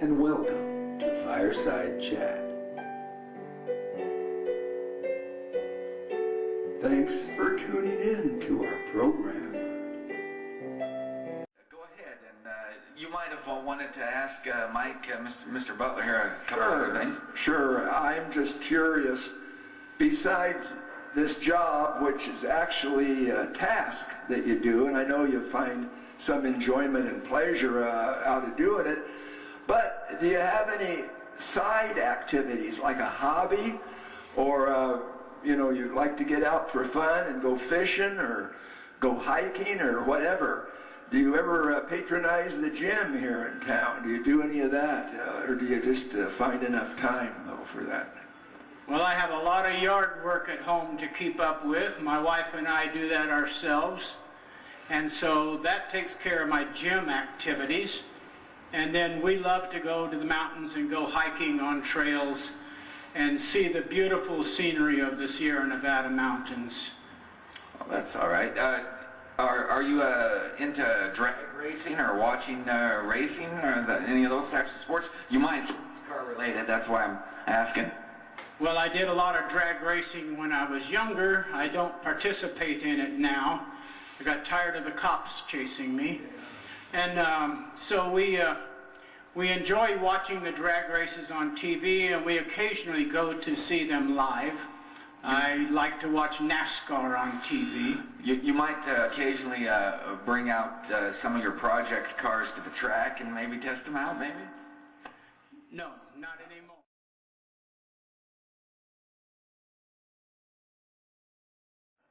and welcome to Fireside Chat. Thanks for tuning in to our program. Go ahead, and you might have wanted to ask Mike, Mr. Butler here, a couple other things. Sure, I'm just curious, besides this job, which is actually a task that you do, and I know you find some enjoyment and pleasure out of doing it, but do you have any side activities, like a hobby, or you'd like to get out for fun and go fishing or go hiking or whatever? Do you ever patronize the gym here in town? Do you do any of that, or do you just find enough time, though, for that? Well, I have a lot of yard work at home to keep up with. My wife and I do that ourselves. And so that takes care of my gym activities. And then we love to go to the mountains and go hiking on trails and see the beautiful scenery of the Sierra Nevada mountains. Well, that's all right. Are you into drag racing or watching racing or any of those types of sports? You might, since it's car related, that's why I'm asking. Well, I did a lot of drag racing when I was younger. I don't participate in it now. I got tired of the cops chasing me. And so we enjoy watching the drag races on TV, and we occasionally go to see them live. I like to watch NASCAR on TV. You might occasionally bring out some of your project cars to the track and maybe test them out, maybe? No, not anymore.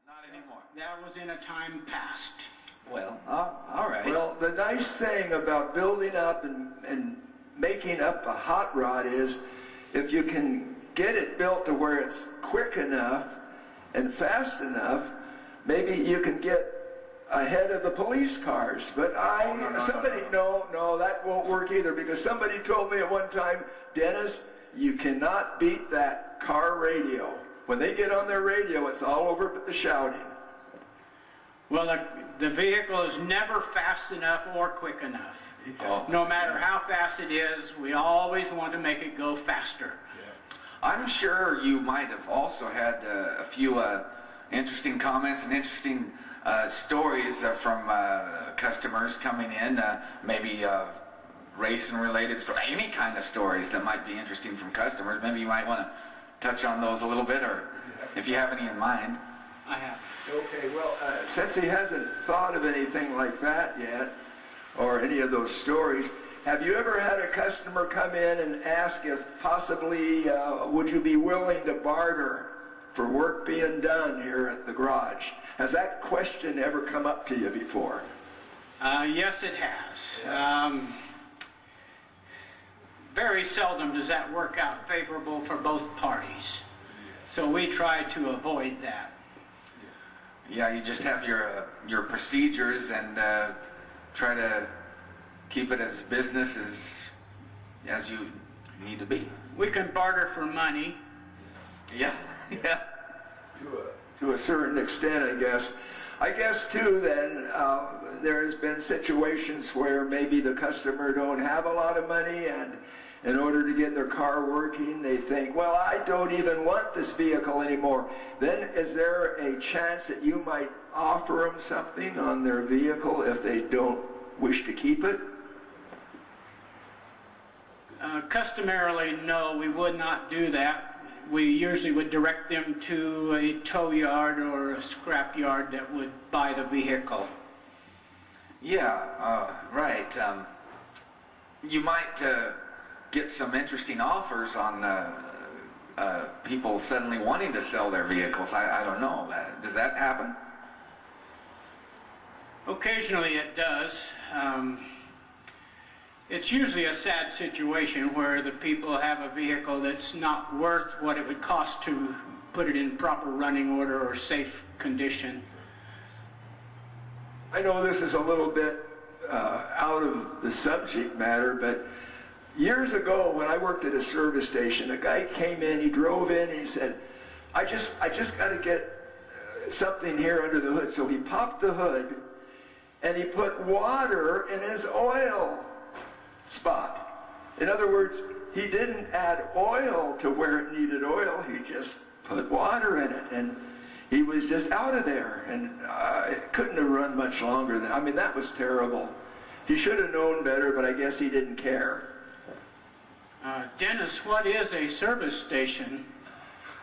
Not anymore. That was in a time past. Well, all right. Well, the nice thing about building up and making up a hot rod is if you can get it built to where it's quick enough and fast enough, maybe you can get ahead of the police cars. But no, that won't work either, because somebody told me at one time, Dennis, you cannot beat that car radio. When they get on their radio, it's all over but the shouting. Well, the vehicle is never fast enough or quick enough. No matter how fast it is, we always want to make it go faster. I'm sure you might have also had a few interesting comments and interesting stories from customers coming in, maybe racing-related stories, any kind of stories that might be interesting from customers. Maybe you might want to touch on those a little bit, or if you have any in mind. I have. Okay, well, since he hasn't thought of anything like that yet, or any of those stories, have you ever had a customer come in and ask if possibly would you be willing to barter for work being done here at the garage? Has that question ever come up to you before? Yes, it has. Very seldom does that work out favorable for both parties. So we try to avoid that. Yeah, you just have your procedures and try to keep it as business as you need to be. We can barter for money. Yeah, yeah. To a certain extent, I guess. I guess, too, then, there's been situations where maybe the customer don't have a lot of money, and in order to get their car working, they think, well, I don't even want this vehicle anymore. Then is there a chance that you might offer them something on their vehicle if they don't wish to keep it? Customarily, no, we would not do that. We usually would direct them to a tow yard or a scrap yard that would buy the vehicle. Yeah, right. You might get some interesting offers on people suddenly wanting to sell their vehicles. I don't know. Does that happen? Occasionally it does. It's usually a sad situation where the people have a vehicle that's not worth what it would cost to put it in proper running order or safe condition. I know this is a little bit out of the subject matter, but years ago when I worked at a service station, a guy came in, he drove in, and he said, I just got to get something here under the hood. So he popped the hood and he put water in his oil spot. In other words, he didn't add oil to where it needed oil. He just put water in it, and he was just out of there. And it couldn't have run much longer than, I mean, that was terrible. He should have known better, but I guess he didn't care. Dennis, what is a service station?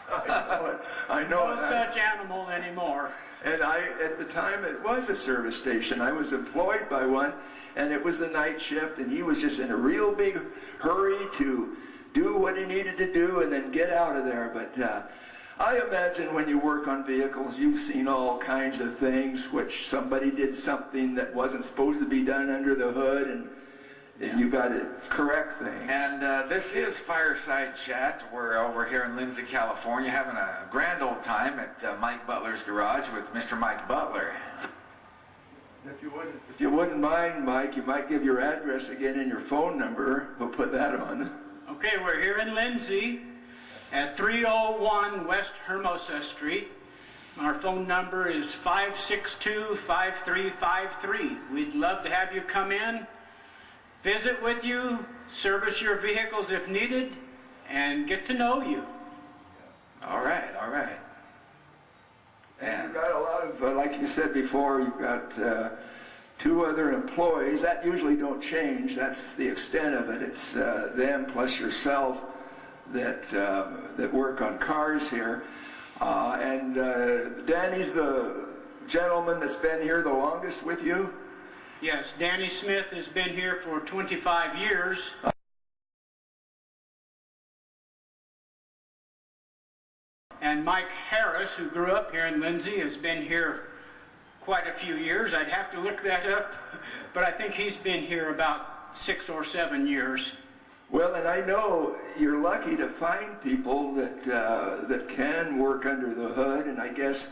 I know No such animal anymore. And at the time, it was a service station. I was employed by one, and it was the night shift, and he was just in a real big hurry to do what he needed to do and then get out of there. But I imagine when you work on vehicles, you've seen all kinds of things, which somebody did something that wasn't supposed to be done under the hood, and you got to correct things. And this is Fireside Chat. We're over here in Lindsay, California, having a grand old time at Mike Butler's Garage with Mr. Mike Butler. If you wouldn't mind, Mike, you might give your address again and your phone number. We'll put that on. Okay, we're here in Lindsay at 301 West Hermosa Street. Our phone number is 562-5353. We'd love to have you come in, visit with you, service your vehicles if needed, and get to know you. All right, all right. And you've got a lot of, like you said before, you've got 2 other employees. That usually don't change. That's the extent of it. It's them plus yourself that work on cars here. And Danny's the gentleman that's been here the longest with you? Yes, Danny Smith has been here for 25 years. And Mike Harris, who grew up here in Lindsay, has been here quite a few years. I'd have to look that up, but I think he's been here about 6 or 7 years. Well, and I know you're lucky to find people that can work under the hood, and I guess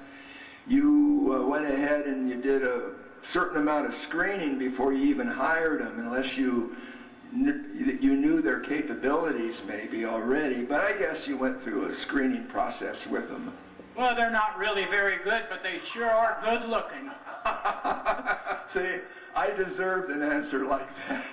you went ahead and you did a certain amount of screening before you even hired them, unless you knew their capabilities maybe already, but I guess you went through a screening process with them. Well, they're not really very good, but they sure are good looking. See, I deserved an answer like that.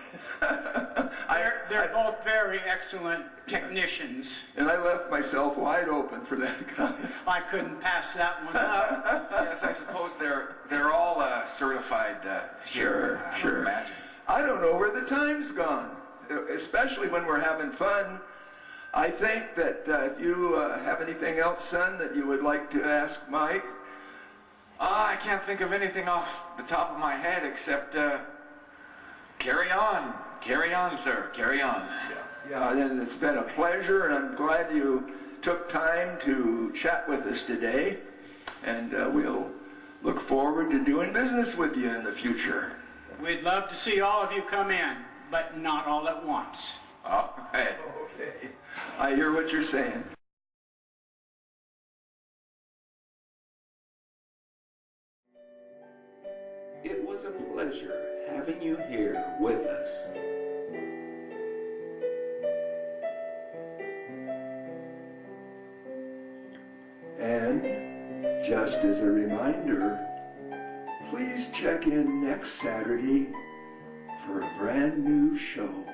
They're both very excellent technicians. And I left myself wide open for that guy. I couldn't pass that one up. Yes, I suppose they're all certified here. Sure. Imagine. I don't know where the time's gone, especially when we're having fun. I think that if you have anything else, son, that you would like to ask Mike? I can't think of anything off the top of my head except carry on. Carry on, sir. Carry on. Yeah, and it's been a pleasure, and I'm glad you took time to chat with us today. And we'll look forward to doing business with you in the future. We'd love to see all of you come in, but not all at once. Oh, hey. Okay. I hear what you're saying. It was a pleasure having you here with us. And just as a reminder, please check in next Saturday for a brand new show.